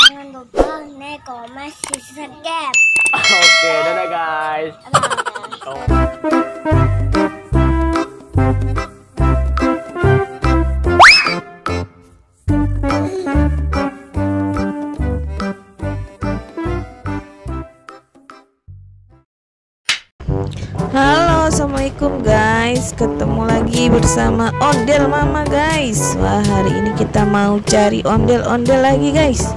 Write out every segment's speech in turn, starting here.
Jangan lupa like, comment, subscribe. Oke, dadah guys. Bye. Halo, assalamualaikum guys. Ketemu lagi bersama Ondel Mama guys. Wah, hari ini kita mau cari ondel-ondel lagi guys.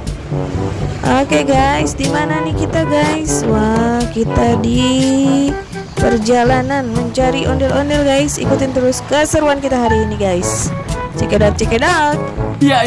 Oke guys, di mana nih kita guys? Wah, kita di perjalanan mencari ondel-ondel guys. Ikutin terus keseruan kita hari ini guys. Check it out, check it out. Iya.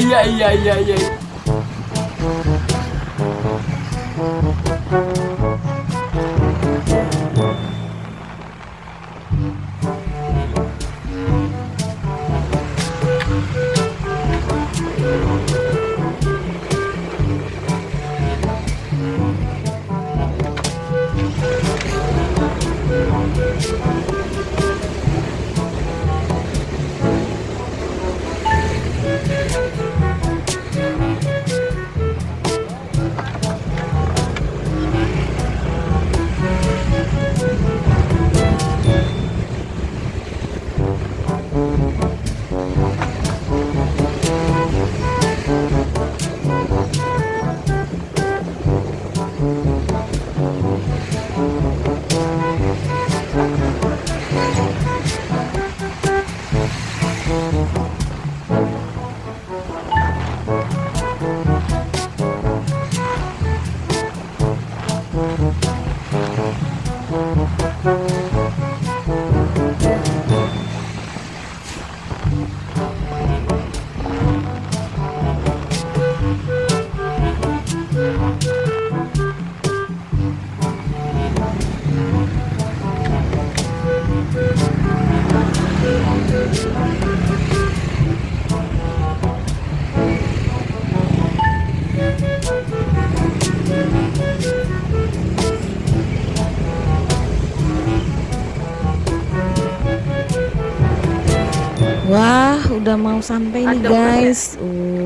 Wah, udah mau sampai nih guys.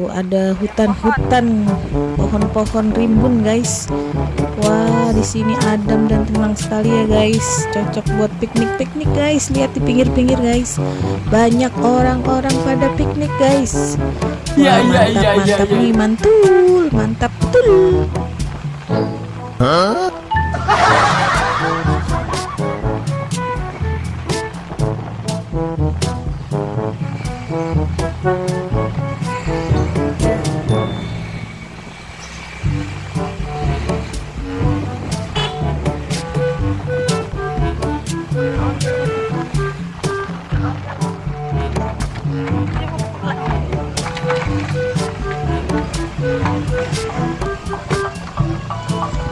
Ada hutan-hutan, pohon-pohon rimbun guys. Wah, di sini adem dan tenang sekali ya guys. Cocok buat piknik-piknik guys. Lihat di pinggir-pinggir guys. Banyak orang-orang pada piknik guys. Wah, mantap nih, mantul, mantap betul.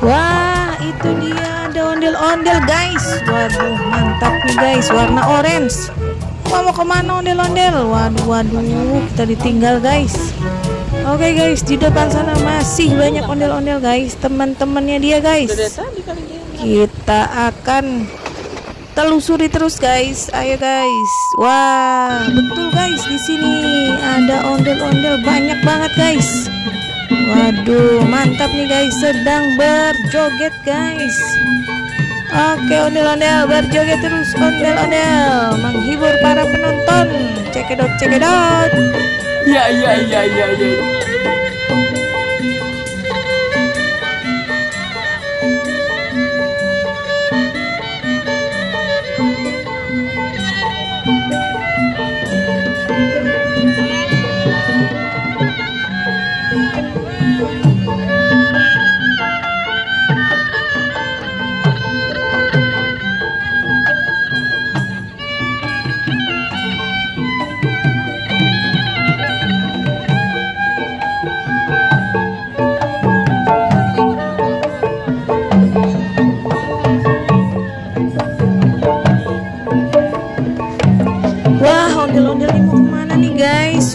Wah, itu dia ada ondel-ondel guys. Waduh, mantap nih guys, warna orange. Wah, mau kemana ondel-ondel? Waduh, kita ditinggal guys. Oke guys, di depan sana masih banyak ondel-ondel guys, teman-temannya dia guys. Kita akan telusuri terus guys. Ayo guys. Wah, betul guys, di sini ada ondel-ondel banyak banget guys. Waduh, mantap nih guys, sedang berjoget guys. Oke, ondel-ondel berjoget terus, ondel-ondel menghibur para penonton. Cekidot, cekidot. Iya.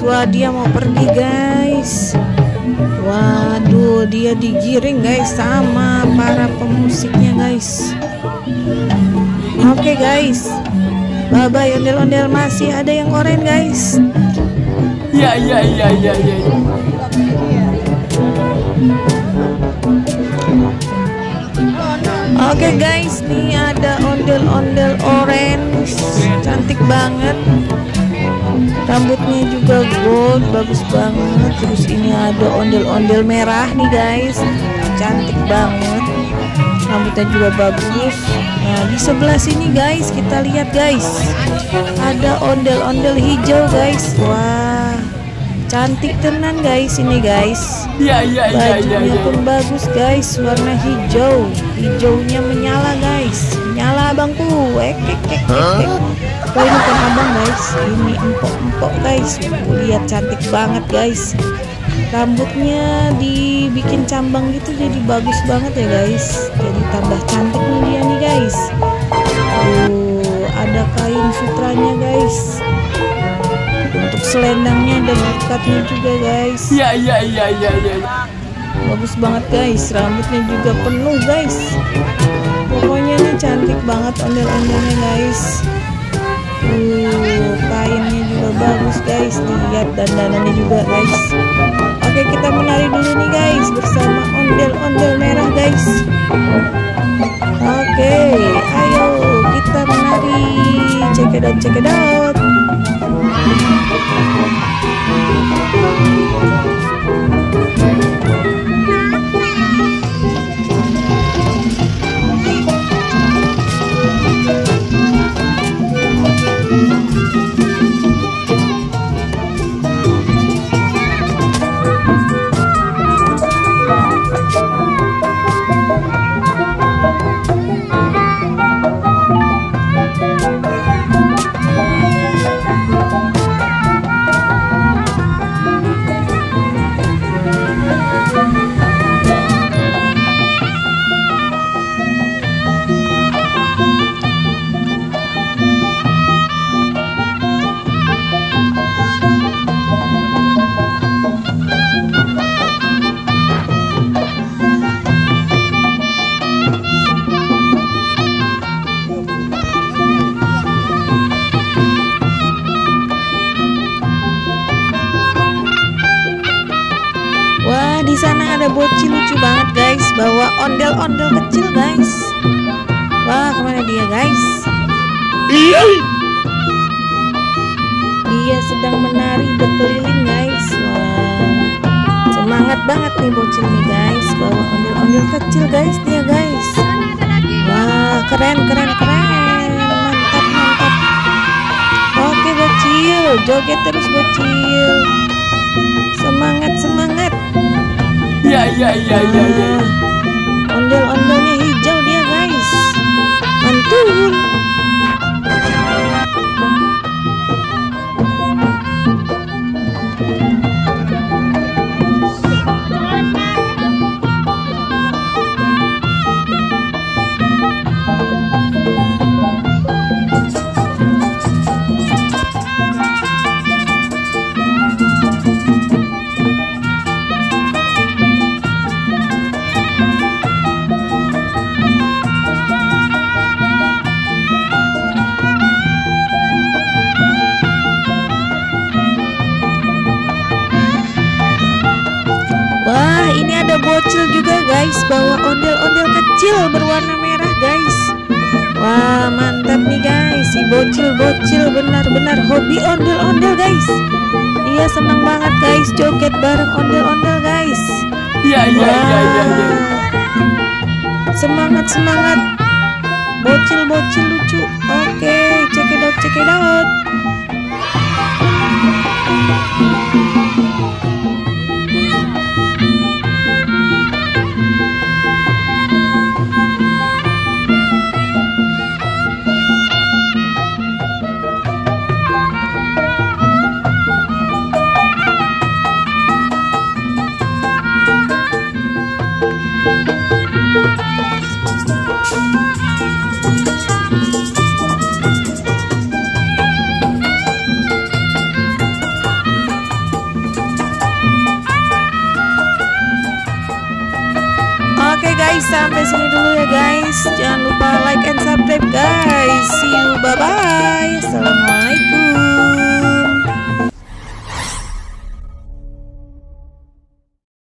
Wah, dia mau pergi guys. Waduh, dia digiring guys sama para pemusiknya guys. Oke guys, bye bye ondel-ondel, masih ada yang oranye guys. Iya. Oke guys, nih ada ondel-ondel orange, cantik banget. Rambutnya juga gold, bagus banget. Terus ini ada ondel-ondel merah nih guys, cantik banget. Rambutnya juga bagus. Nah di sebelah sini guys, kita lihat guys, ada ondel-ondel hijau guys. Wah, cantik tenan guys ini guys. Bajunya pun bagus guys, warna hijau. Hijaunya menyala guys, nyala abangku. Oh, ini bukan abang guys, ini empok-empok guys. Lihat cantik banget guys. Rambutnya dibikin cambang gitu, jadi bagus banget ya guys. Jadi tambah cantik nih dia nih guys. Ada kain sutranya guys. Untuk selendangnya dan ikatnya juga guys. Bagus banget guys, rambutnya juga penuh guys. Pokoknya ini cantik banget ondel-ondelnya guys. Kainnya juga bagus guys. Lihat dandanannya juga guys. Oke, kita menari dulu nih guys bersama ondel-ondel merah guys. Oke, ayo kita menari. Check it out, check it out. Di sana ada bocil lucu banget guys, bawa ondel-ondel kecil guys. Wah, kemana dia guys? Dia sedang menari berkeliling guys. Wah, semangat banget nih bocil nih guys, bawa ondel-ondel kecil guys dia guys. Wah, keren. Mantap. Oke bocil, joget terus bocil. Semangat. Ondel-ondelnya hijau dia guys. Mantul. Wah, ini ada bocil juga guys, bawa ondel-ondel kecil berwarna merah guys. Wah, mantap nih guys, si bocil benar-benar hobi ondel-ondel guys. Dia senang banget guys joget bareng ondel-ondel guys. Semangat. Bocil lucu. Oke, check it out. Oke guys, sampai sini dulu ya guys. Jangan lupa like and subscribe guys. See you, bye bye. Assalamualaikum.